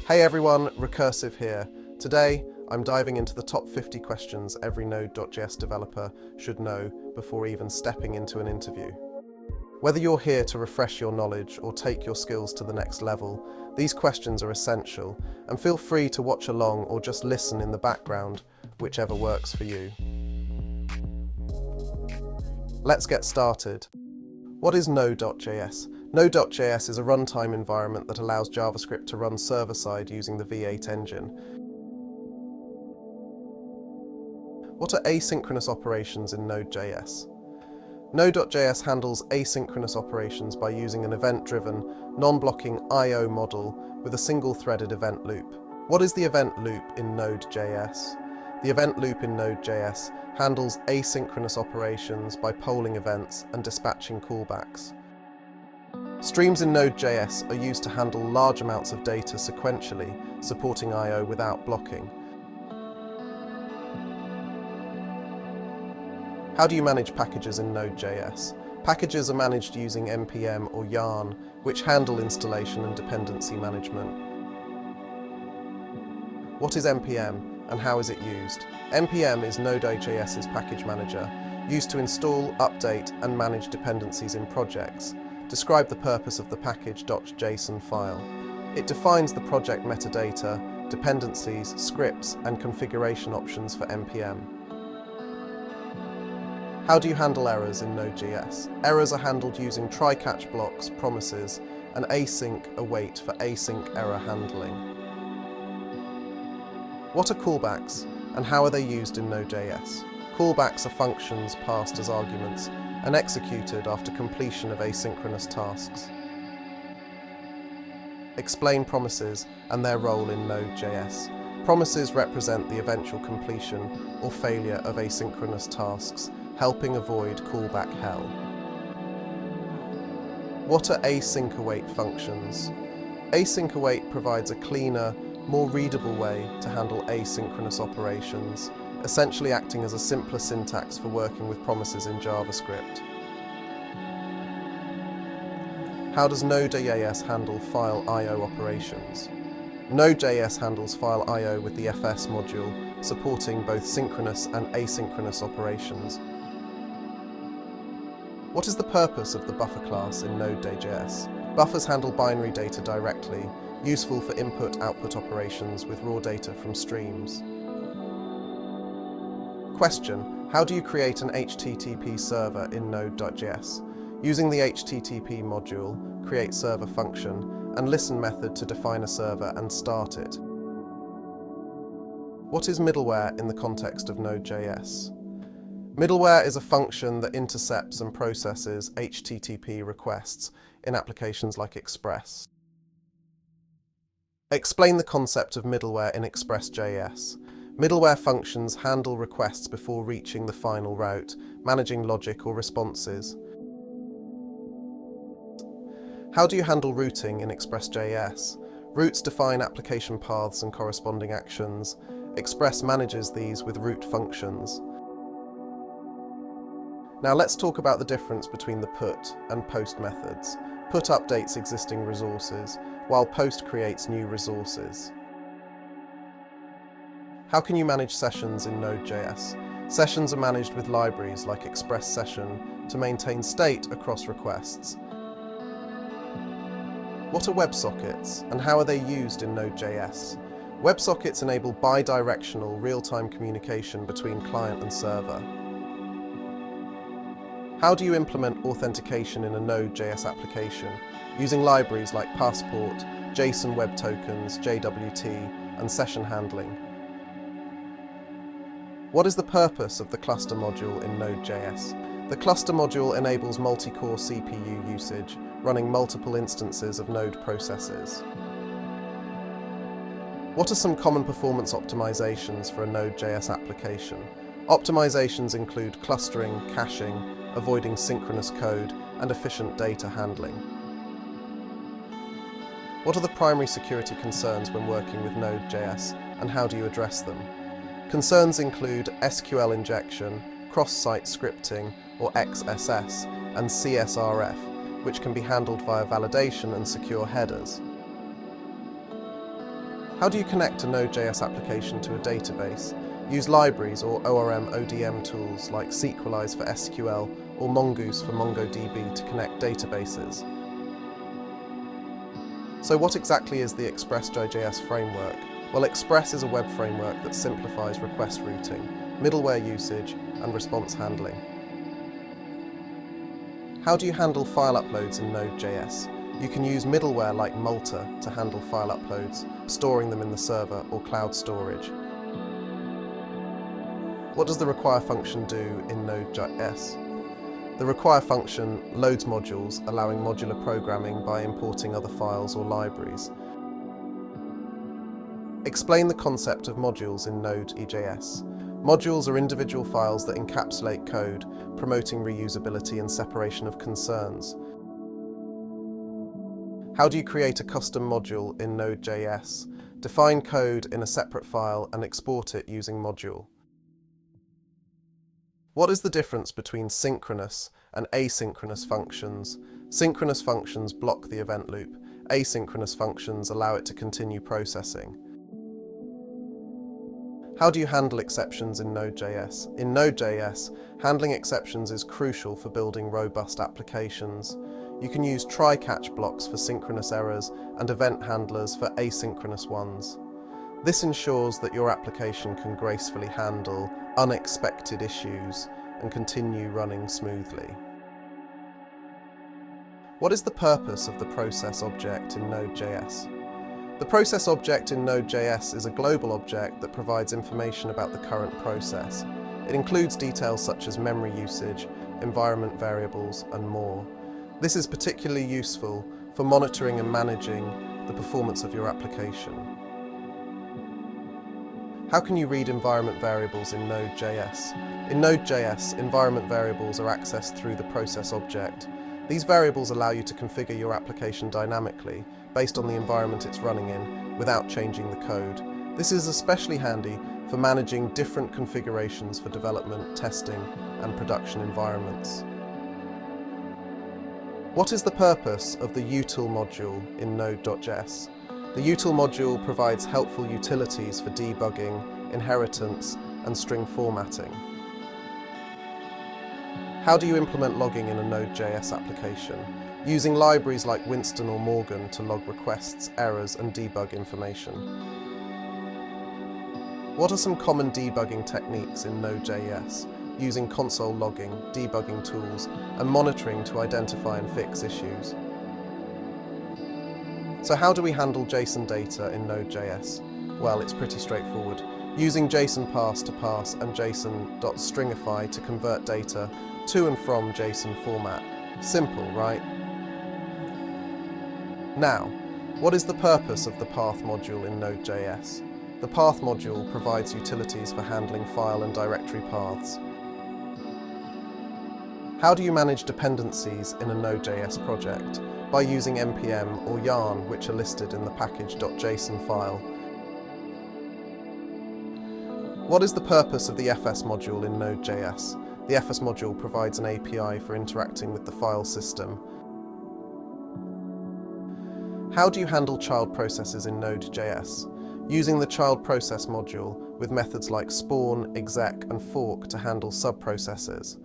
Hey everyone, Recursive here. Today, I'm diving into the top 50 questions every Node.js developer should know before even stepping into an interview. Whether you're here to refresh your knowledge or take your skills to the next level, these questions are essential, and feel free to watch along or just listen in the background, whichever works for you. Let's get started. What is Node.js? Node.js is a runtime environment that allows JavaScript to run server-side using the V8 engine. What are asynchronous operations in Node.js? Node.js handles asynchronous operations by using an event-driven, non-blocking I/O model with a single-threaded event loop. What is the event loop in Node.js? The event loop in Node.js handles asynchronous operations by polling events and dispatching callbacks. Streams in Node.js are used to handle large amounts of data sequentially, supporting I/O without blocking. How do you manage packages in Node.js? Packages are managed using npm or yarn, which handle installation and dependency management. What is npm and how is it used? npm is Node.js's package manager, used to install, update, and manage dependencies in projects. Describe the purpose of the package.json file. It defines the project metadata, dependencies, scripts, and configuration options for npm. How do you handle errors in Node.js? Errors are handled using try-catch blocks, promises, and async await for async error handling. What are callbacks, and how are they used in Node.js? Callbacks are functions passed as arguments and executed after completion of asynchronous tasks. Explain promises and their role in Node.js. Promises represent the eventual completion or failure of asynchronous tasks, helping avoid callback hell. What are async await functions? Async await provides a cleaner, more readable way to handle asynchronous operations, essentially acting as a simpler syntax for working with promises in JavaScript. How does Node.js handle file I/O operations? Node.js handles file I/O with the FS module, supporting both synchronous and asynchronous operations. What is the purpose of the buffer class in Node.js? Buffers handle binary data directly, useful for input-output operations with raw data from streams. Question: how do you create an HTTP server in Node.js? Using the HTTP module, create server function, and listen method to define a server and start it. What is middleware in the context of Node.js? Middleware is a function that intercepts and processes HTTP requests in applications like Express. Explain the concept of middleware in Express.js. Middleware functions handle requests before reaching the final route, managing logic or responses. How do you handle routing in Express.js? Routes define application paths and corresponding actions. Express manages these with route functions. Now let's talk about the difference between the put and post methods. Put updates existing resources, while post creates new resources. How can you manage sessions in Node.js? Sessions are managed with libraries like Express Session to maintain state across requests. What are WebSockets, and how are they used in Node.js? WebSockets enable bi-directional real-time communication between client and server. How do you implement authentication in a Node.js application, using libraries like Passport, JSON Web Tokens, JWT, and session handling? What is the purpose of the cluster module in Node.js? The cluster module enables multi-core CPU usage, running multiple instances of node processes. What are some common performance optimizations for a Node.js application? Optimizations include clustering, caching, avoiding synchronous code, and efficient data handling. What are the primary security concerns when working with Node.js, and how do you address them? Concerns include SQL injection, cross-site scripting, or XSS, and CSRF, which can be handled via validation and secure headers. How do you connect a Node.js application to a database? Use libraries or ORM/ODM tools like Sequelize for SQL or Mongoose for MongoDB to connect databases. So what exactly is the Express.js framework? Well, Express is a web framework that simplifies request routing, middleware usage, and response handling. How do you handle file uploads in Node.js? You can use middleware like Malta to handle file uploads, storing them in the server or cloud storage. What does the require function do in Node.js? The require function loads modules, allowing modular programming by importing other files or libraries. Explain the concept of modules in Node.js. Modules are individual files that encapsulate code, promoting reusability and separation of concerns. How do you create a custom module in Node.js? Define code in a separate file and export it using module. What is the difference between synchronous and asynchronous functions? Synchronous functions block the event loop. Asynchronous functions allow it to continue processing. How do you handle exceptions in Node.js? In Node.js, handling exceptions is crucial for building robust applications. You can use try-catch blocks for synchronous errors and event handlers for asynchronous ones. This ensures that your application can gracefully handle unexpected issues and continue running smoothly. What is the purpose of the process object in Node.js? The process object in Node.js is a global object that provides information about the current process. It includes details such as memory usage, environment variables, and more. This is particularly useful for monitoring and managing the performance of your application. How can you read environment variables in Node.js? In Node.js, environment variables are accessed through the process object. These variables allow you to configure your application dynamically based on the environment it's running in without changing the code. This is especially handy for managing different configurations for development, testing, and production environments. What is the purpose of the util module in Node.js? The util module provides helpful utilities for debugging, inheritance, and string formatting. How do you implement logging in a Node.js application? Using libraries like Winston or Morgan to log requests, errors, and debug information. What are some common debugging techniques in Node.js? Using console logging, debugging tools, and monitoring to identify and fix issues. So how do we handle JSON data in Node.js? Well, it's pretty straightforward. Using JSON parse to parse and JSON.stringify to convert data to and from JSON format. Simple, right? Now, what is the purpose of the path module in Node.js? The path module provides utilities for handling file and directory paths. How do you manage dependencies in a Node.js project? By using npm or yarn, which are listed in the package.json file. What is the purpose of the fs module in Node.js? The fs module provides an API for interacting with the file system. How do you handle child processes in Node.js? Using the child process module with methods like spawn, exec, and fork to handle subprocesses.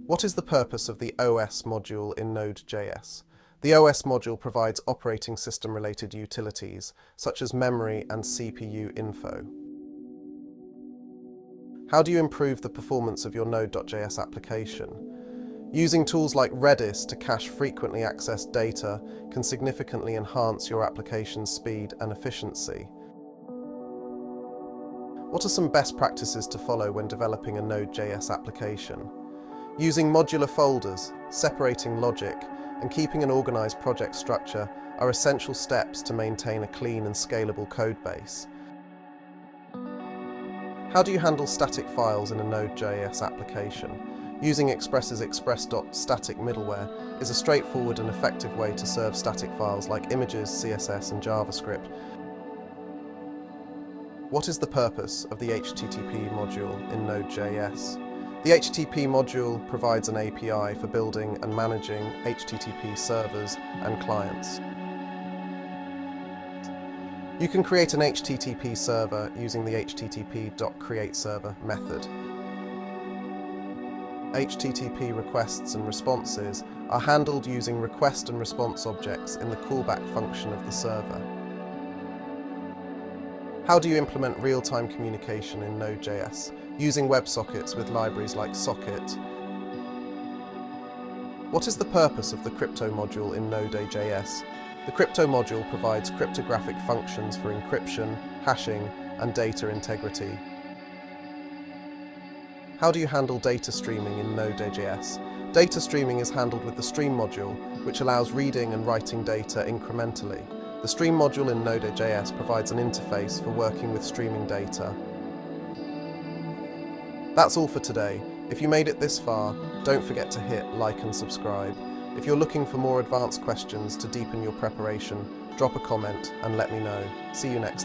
What is the purpose of the OS module in Node.js? The OS module provides operating system-related utilities, such as memory and CPU info. How do you improve the performance of your Node.js application? Using tools like Redis to cache frequently accessed data can significantly enhance your application's speed and efficiency. What are some best practices to follow when developing a Node.js application? Using modular folders, separating logic, and keeping an organized project structure are essential steps to maintain a clean and scalable code base. How do you handle static files in a Node.js application? Using Express's express.static middleware is a straightforward and effective way to serve static files like images, CSS, and JavaScript. What is the purpose of the HTTP module in Node.js? The HTTP module provides an API for building and managing HTTP servers and clients. You can create an HTTP server using the http.createServer method. HTTP requests and responses are handled using request and response objects in the callback function of the server. How do you implement real-time communication in Node.js using WebSockets with libraries like Socket? What is the purpose of the crypto module in Node.js? The crypto module provides cryptographic functions for encryption, hashing, and data integrity. How do you handle data streaming in Node.js? Data streaming is handled with the stream module, which allows reading and writing data incrementally. The stream module in Node.js provides an interface for working with streaming data. That's all for today. If you made it this far, don't forget to hit like and subscribe. If you're looking for more advanced questions to deepen your preparation, drop a comment and let me know. See you next time.